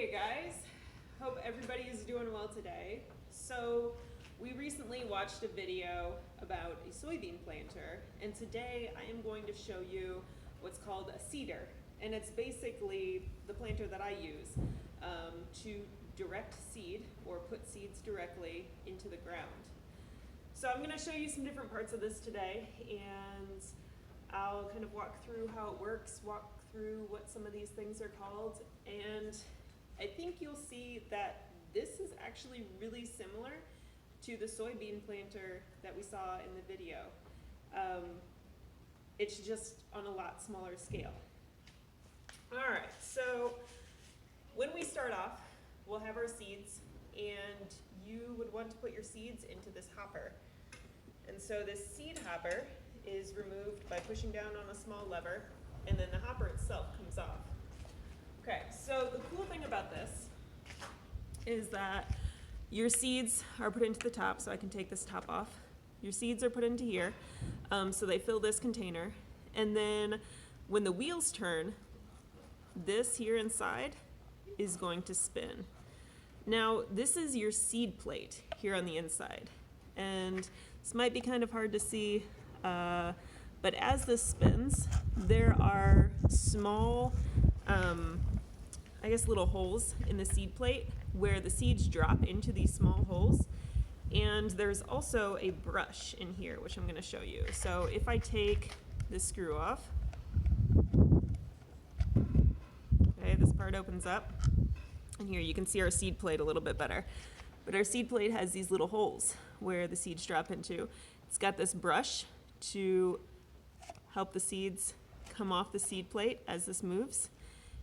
Hey guys, hope everybody is doing well today. So we recently watched a video about a soybean planter, and today I am going to show you what's called a seeder. And it's basically the planter that I use to direct seed or put seeds directly into the ground. So I'm going to show you some different parts of this today, and I'll kind of walk through how it works, walk through what some of these things are called, and I think you'll see that this is actually really similar to the soybean planter that we saw in the video. It's just on a lot smaller scale. All right, so when we start off, we'll have our seeds, and you would want to put your seeds into this hopper. And so this seed hopper is removed by pushing down on a small lever, and then the hopper itself comes off. Okay, so the cool thing about this is that your seeds are put into the top, so I can take this top off. Your seeds are put into here, so they fill this container, and then when the wheels turn, this here inside is going to spin. Now, this is your seed plate here on the inside, and this might be kind of hard to see, but as this spins, there are small, little holes in the seed plate where the seeds drop into these small holes. And there's also a brush in here, which I'm going to show you. So if I take this screw off, okay, this part opens up, and here you can see our seed plate a little bit better. But our seed plate has these little holes where the seeds drop into. It's got this brush to help the seeds come off the seed plate as this moves.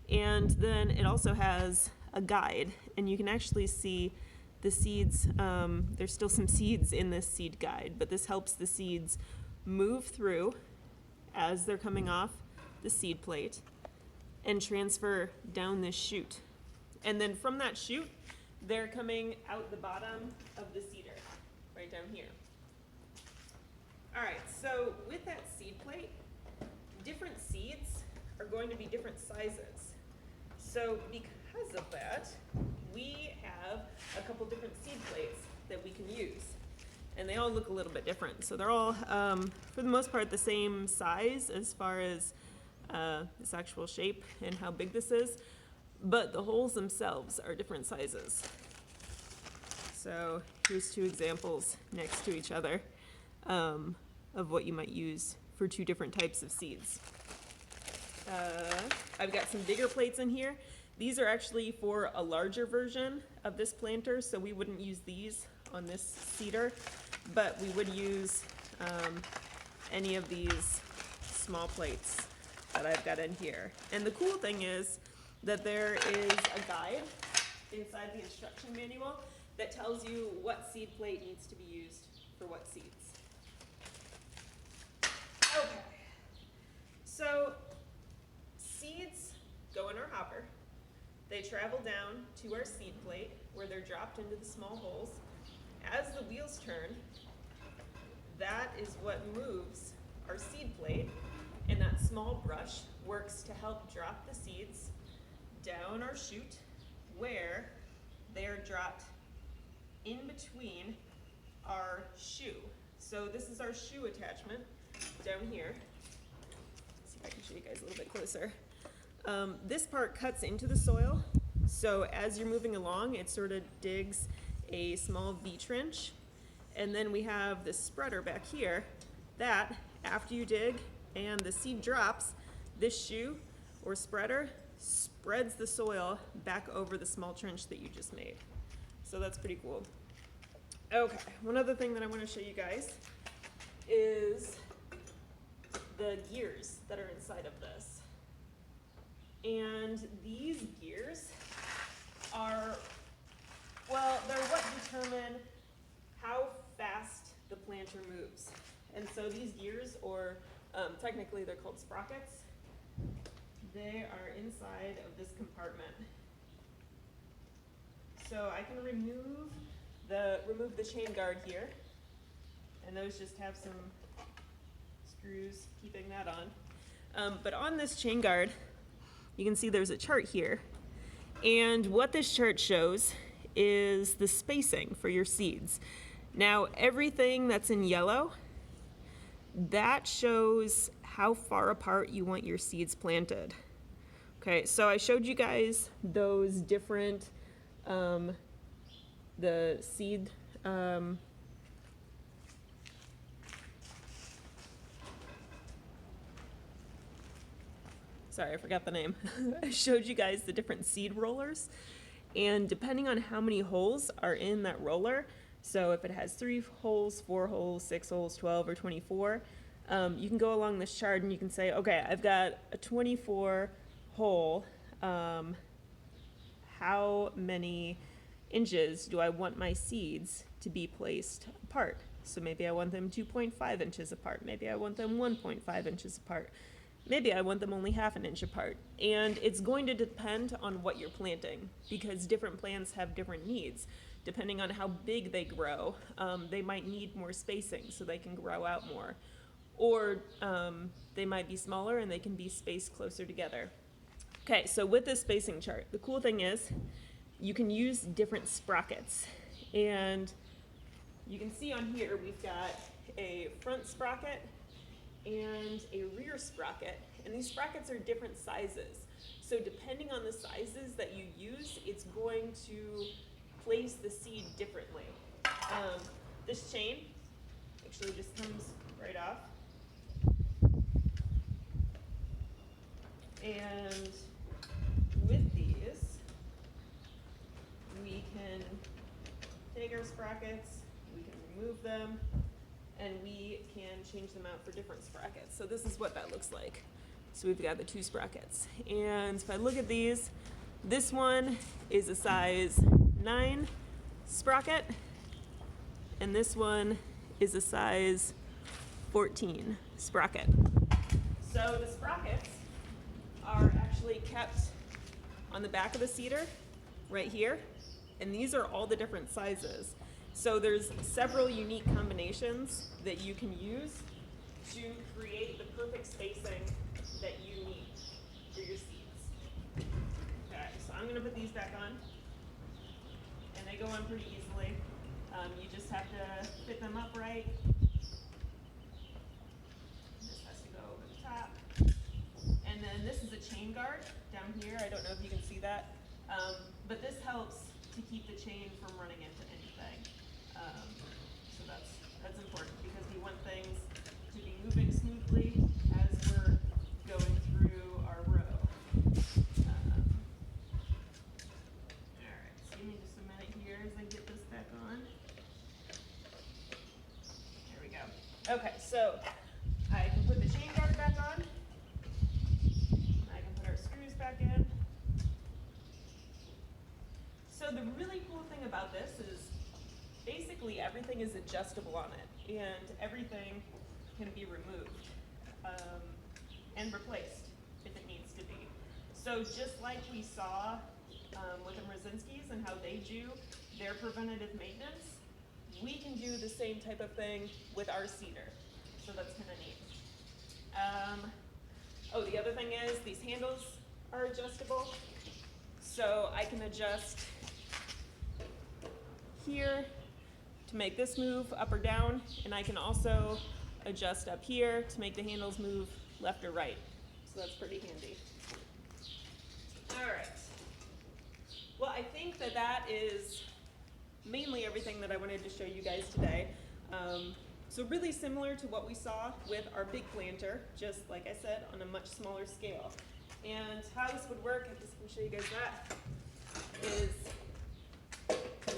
And then it also has a guide, and you can actually see the seeds. There's still some seeds in this seed guide, but this helps the seeds move through as they're coming off the seed plate and transfer down this chute. And then from that chute, they're coming out the bottom of the seeder, right down here. All right, so with that seed plate, different seeds are going to be different sizes. So because of that, we have a couple different seed plates that we can use. And they all look a little bit different. So they're all, for the most part, the same size as far as this actual shape and how big this is. But the holes themselves are different sizes. So here's two examples next to each other of what you might use for two different types of seeds. I've got some bigger plates in here. These are actually for a larger version of this planter, so we wouldn't use these on this seeder, but we would use any of these small plates that I've got in here. And the cool thing is that there is a guide inside the instruction manual that tells you what seed plate needs to be used for what seeds. Okay, so seeds go in our hopper. They travel down to our seed plate where they're dropped into the small holes. As the wheels turn, that is what moves our seed plate, and that small brush works to help drop the seeds down our chute where they are dropped in between our shoe. So this is our shoe attachment down here. Let's see if I can show you guys a little bit closer. This part cuts into the soil, so as you're moving along, it sort of digs a small V trench, and then we have this spreader back here that, after you dig and the seed drops, this shoe or spreader spreads the soil back over the small trench that you just made. So that's pretty cool. Okay, one other thing that I want to show you guys is the gears that are inside of this. And these gears are, well, they're what determine how fast the planter moves. And so these gears, or technically they're called sprockets, they are inside of this compartment. So I can remove the chain guard here, and those just have some screws keeping that on. But on this chain guard, you can see there's a chart here, And what this chart shows is the spacing for your seeds. Now, everything that's in yellow, that shows how far apart you want your seeds planted. Okay, so I showed you guys those different, the seed, sorry, I forgot the name. I showed you guys the different seed rollers, and depending on how many holes are in that roller, so if it has 3 holes, 4 holes, 6 holes, 12, or 24, you can go along this chart and you can say, okay, I've got a 24 hole, how many inches do I want my seeds to be placed apart? So maybe I want them 2.5 inches apart, maybe I want them 1.5 inches apart. Maybe I want them only half an inch apart. And it's going to depend on what you're planting, because different plants have different needs. Depending on how big they grow, they might need more spacing so they can grow out more. Or they might be smaller and they can be spaced closer together. Okay, so with this spacing chart, the cool thing is you can use different sprockets. And you can see on here we've got a front sprocket and a rear sprocket, and these sprockets are different sizes. So depending on the sizes that you use, it's going to place the seed differently. This chain actually just comes right off. And with these, we can take our sprockets, we can remove them, and we can change them out for different sprockets. So this is what that looks like. So we've got the 2 sprockets. And if I look at these, this one is a size 9 sprocket, and this one is a size 14 sprocket. So the sprockets are actually kept on the back of the seeder, right here, and these are all the different sizes. So there's several unique combinations that you can use to create the perfect spacing that you need for your seeds. Okay, so I'm gonna put these back on, and they go on pretty easily. You just have to fit them up right. This has to go over the top. And then this is a chain guard down here. I don't know if you can see that, but this helps to keep the chain from running into anything. So that's important, because we want things to be moving smoothly as we're going through our row. Alright, so give me just a minute here as I get this back on. There we go. Okay, so I can put the chain guard back on. I can put our screws back in. So the really cool thing about this is basically everything is adjustable on it, and everything can be removed and replaced if it needs to be. So just like we saw with the Mrazinskis and how they do their preventative maintenance, we can do the same type of thing with our cedar. So that's kind of neat. Oh, the other thing is these handles are adjustable. So I can adjust here to make this move up or down, and I can also adjust up here to make the handles move left or right. So that's pretty handy. All right. Well, I think that is mainly everything that I wanted to show you guys today. So really similar to what we saw with our big planter, just like I said, on a much smaller scale. And how this would work, I just can show you guys that, is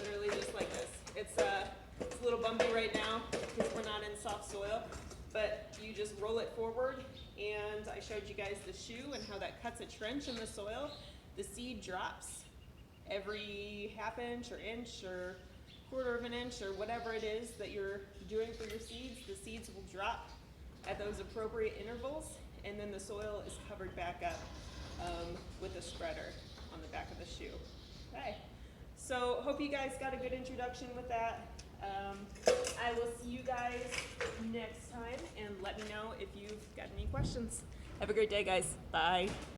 literally just like this. It's a little bumpy right now because we're not in soft soil, but you just roll it forward, and I showed you guys the shoe and how that cuts a trench in the soil. The seed drops every half inch or inch or quarter of an inch or whatever it is that you're doing for your seeds. The seeds will drop at those appropriate intervals, and then the soil is covered back up with a spreader on the back of the shoe. Okay, so hope you guys got a good introduction with that. I will see you guys next time, and let me know if you've got any questions. Have a great day, guys. Bye.